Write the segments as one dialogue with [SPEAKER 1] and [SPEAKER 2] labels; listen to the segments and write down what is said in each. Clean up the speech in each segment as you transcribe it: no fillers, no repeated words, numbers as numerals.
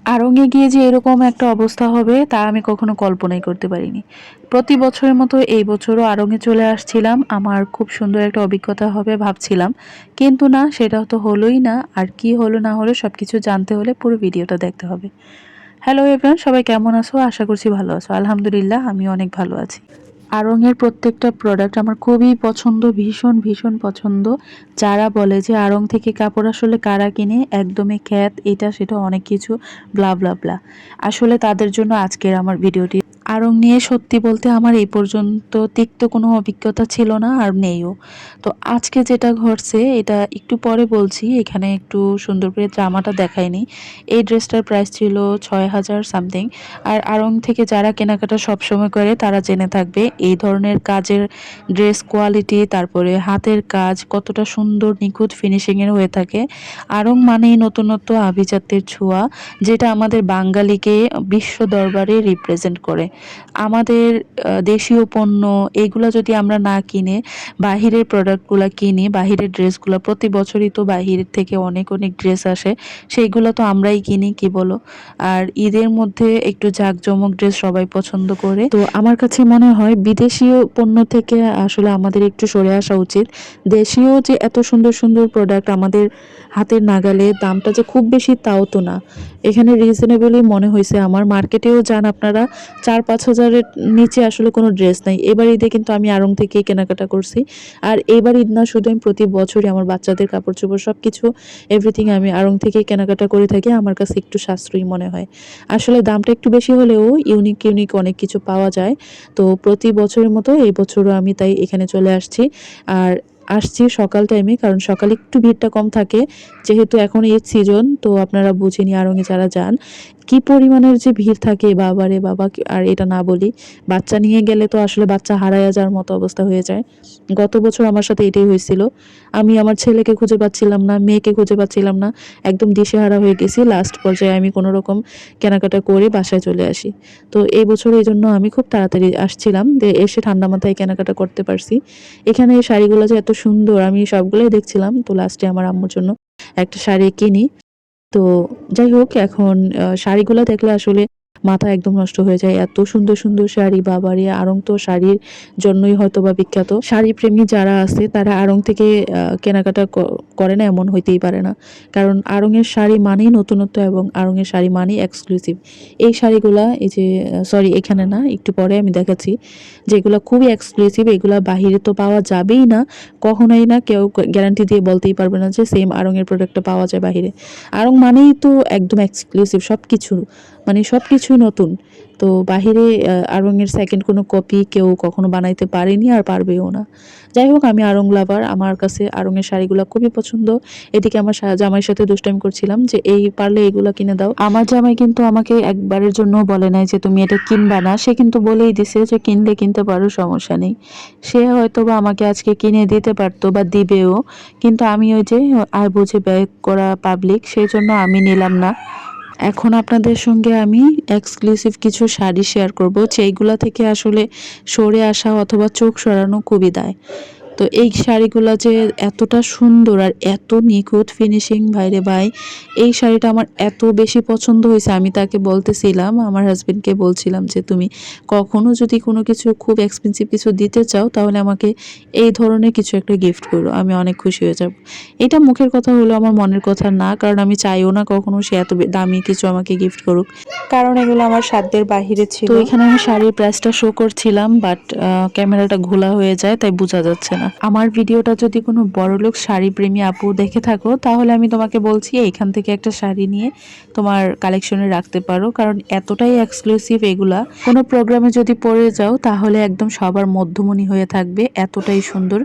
[SPEAKER 1] আড়ং-এ গিয়ে যে এরকম একটা অবস্থা হবে তা আমি কখনো কল্পনাই করতে পারিনি। প্রতি বছরের মতো এই বছরও আড়ং-এ চলে আসছিলাম। আমার খুব সুন্দর একটা অভিজ্ঞতা হবে ভাবছিলাম। কিন্তু না, সেটা তো হলোই না। আর কি হলো না হলো সবকিছু জানতে হলে পুরো ভিডিওটা দেখতে হবে। হ্যালো এভরিওয়ান, সবাই কেমন আছো? আশা করছি ভালো আছো। আলহামদুলিল্লাহ, আমি অনেক ভালো আছি। আড়ং-এর প্রত্যেকটা প্রোডাক্ট আমার খুবই পছন্দ, ভীষণ, ভীষণ পছন্দ। যারা বলে যে আড়ং থেকে কাপড় আসলে কারা কিনে, একদমই খ্যাত, এটা সেটা অনেক কিছু ব্লা, ব্লা, ব্লা। আসলে তাদের জন্য আজকের আমার ভিডিওটি। আড়ং নিয়ে সত্যি বলতে আমার এই পর্যন্ত তিক্ত কোনো অভিজ্ঞতা ছিল না আর নেইও। তো আজকে যেটা ঘটছে এটা একটু পরে বলছি। এখানে একটু সুন্দর করে জামাটা দেখায়নি। এই ড্রেসটার প্রাইস ছিল ৬,০০০ সামথিং। আর আড়ং থেকে যারা কেনাকাটা সবসময় করে তারা জেনে থাকবে এই ধরনের কাজের ড্রেস কোয়ালিটি, তারপরে হাতের কাজ কতটা সুন্দর নিখুঁত ফিনিশিংয়ের হয়ে থাকে। আড়ং মানেই নতুনত্ব, আভিজাত্যের ছোঁয়া, যেটা আমাদের বাঙালিকে বিশ্ব দরবারে রিপ্রেজেন্ট করে। আমাদের দেশীয় পণ্য এগুলা যদি আমরা না কিনে বাহিরের প্রোডাক্টগুলা কিনি, বাহিরের ড্রেসগুলা প্রতি বছরই তো বাহিরের থেকে অনেক অনেক ড্রেস আসে, সেইগুলো তো আমরাই কিনি, কি বলো? আর ঈদের মধ্যে একটু জাঁকজমক ড্রেস সবাই পছন্দ করে। তো আমার কাছে মনে হয় বিদেশীয় পণ্য থেকে আসলে আমাদের একটু সরে আসা উচিত। দেশীয় যে এত সুন্দর সুন্দর প্রোডাক্ট আমাদের হাতের নাগালে, দামটা যে খুব বেশি তাও তো না। এখানে রিজনেবলই মনে হয়েছে আমার। মার্কেটেও যান আপনারা, ৪-৫ হাজারের নিচে আসলে কোনো ড্রেস নাই। এবার ঈদে কিন্তু আমি আড়ং থেকেই কেনাকাটা করছি। আর এবার ঈদ না শুধু, আমি প্রতি বছরই আমার বাচ্চাদের কাপড় চোপড় সব কিছু এভরিথিং আমি আড়ং থেকেই কেনাকাটা করে থাকি। আমার কাছে একটু সাশ্রয়ী মনে হয়। আসলে দামটা একটু বেশি হলেও ইউনিক ইউনিক অনেক কিছু পাওয়া যায়। তো প্রতি বছরের মতো এই বছরও আমি তাই এখানে চলে আসছি। আর আসছি সকাল টাইমে, কারণ সকালে একটু ভিড়টা কম থাকে, যেহেতু এখন ঈদ সিজন। তো আপনারা বুঝেনি আড়ং-এ যারা যান কি পরিমাণের যে ভিড় থাকে, বাবারে বাবা! আর এটা না বলি, বাচ্চা নিয়ে গেলে তো আসলে বাচ্চা হারায়া যাওয়ার মতো অবস্থা হয়ে যায়। গত বছর আমার সাথে এটাই হয়েছিল। আমি আমার ছেলেকে খুঁজে পাচ্ছিলাম না, মেয়েকে খুঁজে পাচ্ছিলাম না। একদম দিশেহারা হয়ে গেছি। লাস্ট পর্যায়ে আমি কোনো রকম কেনাকাটা করে বাসায় চলে আসি। তো এই বছর এইজন্য আমি খুব তাড়াতাড়ি আসছিলাম, যে এসে ঠান্ডা মাথায় কেনাকাটা করতে পারছি। এখানে এই শাড়িগুলো যে এত সুন্দর, আমি সবগুলোই দেখছিলাম। তো লাস্টে আমার আম্মুর জন্য একটা শাড়ি কিনি। তো যাই হোক, এখন শাড়িগুলা দেখলে আসলে মাথা একদম নষ্ট হয়ে যায়। এত সুন্দর সুন্দর শাড়ি, বাবারে! আড়ং তো শাড়ির জন্যই হয়তোবা বিখ্যাত। শাড়িপ্রেমী যারা আছে তারা আড়ং থেকে কেনাকাটা করে না এমন হইতেই পারে না। কারণ আড়ং-এর শাড়ি মানেই নতুনত্ব এবং আড়ং-এর শাড়ি মানেই এক্সক্লুসিভ। এই শাড়িগুলা, এই যে সরি এখানে না, একটু পরে আমি দেখাচ্ছি, যেগুলা খুবই এক্সক্লুসিভ, এগুলা বাহিরে তো পাওয়া যাবেই না, কখনোই না। কেউ গ্যারান্টি দিয়ে বলতেই পারবে না যে সেম আড়ং-এর প্রোডাক্টটা পাওয়া যায় বাহিরে। আড়ং মানেই তো একদম এক্সক্লুসিভ সবকিছু, মানে সবকিছুই নতুন। তো বাহিরে আড়ং-এর সেকেন্ড কোনো কপি কেউ কখনো বানাইতে পারেনি আর পারবেও না। যাই হোক, আমি আড়ং লাভার, আমার কাছে আড়ং-এর শাড়িগুলো খুবই পছন্দ। এদিকে আমার জামাইয়ের সাথে দুষ্টামি করছিলাম যে এই পারলে এগুলা কিনে দাও। আমার জামাই কিন্তু আমাকে একবারের জন্য বলে নাই যে তুমি এটা কিনবা না। সে কিন্তু বলেই দিছে যে কিনলে কিনতে পারো, সমস্যা নেই। সে হয়তোবা আমাকে আজকে কিনে দিতে পারতো বা দিবেও, কিন্তু আমি ওই যে আয় বুঝে ব্যয় করা পাবলিক, সেই জন্য আমি নিলাম না। এখন আপনাদের সঙ্গে আমি এক্সক্লুসিভ কিছু শাড়ি শেয়ার করব, যেইগুলা থেকে আসলে সরে আসা অথবা চোখ সরানো খুবই দায়। তো এই শাড়িগুলা যে এতটা সুন্দর আর এত নিখুঁত ফিনিশিং, ভাইরে ভাই! এই শাড়িটা আমার এত বেশি পছন্দ হয়েছে, আমি তাকে বলতেছিলাম, আমার হাজবেন্ডকে বলছিলাম যে তুমি কখনো যদি কোনো কিছু খুব এক্সপেন্সিভ কিছু দিতে চাও তাহলে আমাকে এই ধরনের কিছু একটা গিফট করো, আমি অনেক খুশি হয়ে যাব। এটা মুখের কথা হলো, আমার মনের কথা না, কারণ আমি চাইও না কখনো সে এত দামি কিছু আমাকে গিফট করুক, কারণ এগুলো আমার সাধ্যের বাহিরে ছিল। তো এখানে আমি শাড়ির প্রাইসটা শো করছিলাম, বাট ক্যামেরাটা ঘোলা হয়ে যায়, তাই বোঝা যাচ্ছে না। আমার ভিডিওটা যদি কোনো বড়লোক শাড়ি প্রেমী আপু দেখে থাকো, তাহলে আমি তোমাকে বলছি এখান থেকে একটা শাড়ি নিয়ে তোমার কালেকশনে রাখতে পারো, কারণ এতটাই এক্সক্লুসিভ এগুলা। কোনো প্রোগ্রামে যদি পরে যাও তাহলে একদম সবার মধ্যমণি হয়ে থাকবে, এতটাই সুন্দর।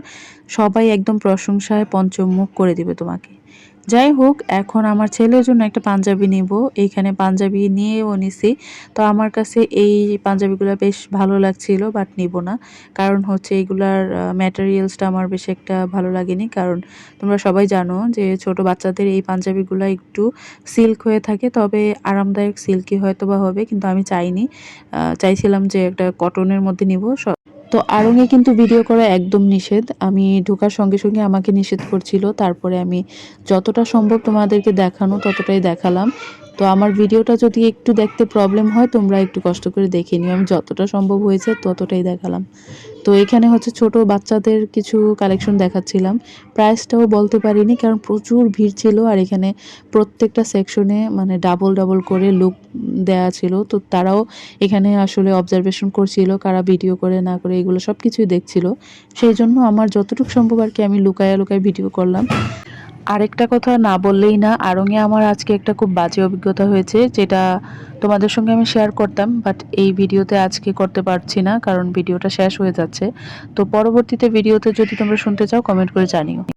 [SPEAKER 1] সবাই একদম প্রশংসায় পঞ্চমুখ করে দিবে তোমাকে। যাই হোক, এখন আমার ছেলের জন্য একটা পাঞ্জাবি নিব। এইখানে পাঞ্জাবি নিয়েও নিছি। তো আমার কাছে এই পাঞ্জাবিগুলো বেশ ভালো লাগছিল, বাট নিব না। কারণ হচ্ছে এগুলার ম্যাটেরিয়ালসটা আমার বেশ একটা ভালো লাগেনি। কারণ তোমরা সবাই জানো যে ছোট বাচ্চাদের এই পাঞ্জাবিগুলো একটু সিল্ক হয়ে থাকে, তবে আরামদায়ক সিল্কি হয়তো বা হবে, কিন্তু আমি চাইনি। চাইছিলাম যে একটা কটনের মধ্যে নিব। তো আড়ং-এ কিন্তু ভিডিও করা একদম নিষেধ। আমি ঢোকার সঙ্গে সঙ্গে আমাকে নিষেধ করছিল। তারপরে আমি যতটা সম্ভব তোমাদেরকে দেখানো ততটাই দেখালাম। তো আমার ভিডিওটা যদি একটু দেখতে প্রবলেম হয় তোমরা একটু কষ্ট করে দেখে নিও, আমি যতটা সম্ভব হয়েছে ততটাই দেখালাম। তো এখানে হচ্ছে ছোট বাচ্চাদের কিছু কালেকশন দেখাচ্ছিলাম। প্রাইসটাও বলতে পারিনি কারণ প্রচুর ভিড় ছিল, আর এখানে প্রত্যেকটা সেকশনে মানে ডাবল ডাবল করে লুক দেয়া ছিল। তো তারাও এখানে আসলে অবজারভেশন করছিল কারা ভিডিও করে না করে, এগুলো সব কিছুই দেখছিল। সেই জন্য আমার যতটুকু সম্ভব আর কি আমি লুকায়া লুকায় ভিডিও করলাম। আরেকটা কথা না বললেই না, আড়ং-এ আমার আজকে একটা খুব বাজে অভিজ্ঞতা হয়েছে, যেটা তোমাদের সঙ্গে আমি শেয়ার করতাম, বাট এই ভিডিওতে আজকে করতে পারছি না কারণ ভিডিওটা শেষ হয়ে যাচ্ছে। তো পরবর্তীতে ভিডিওতে যদি তোমরা শুনতে চাও কমেন্ট করে জানিও।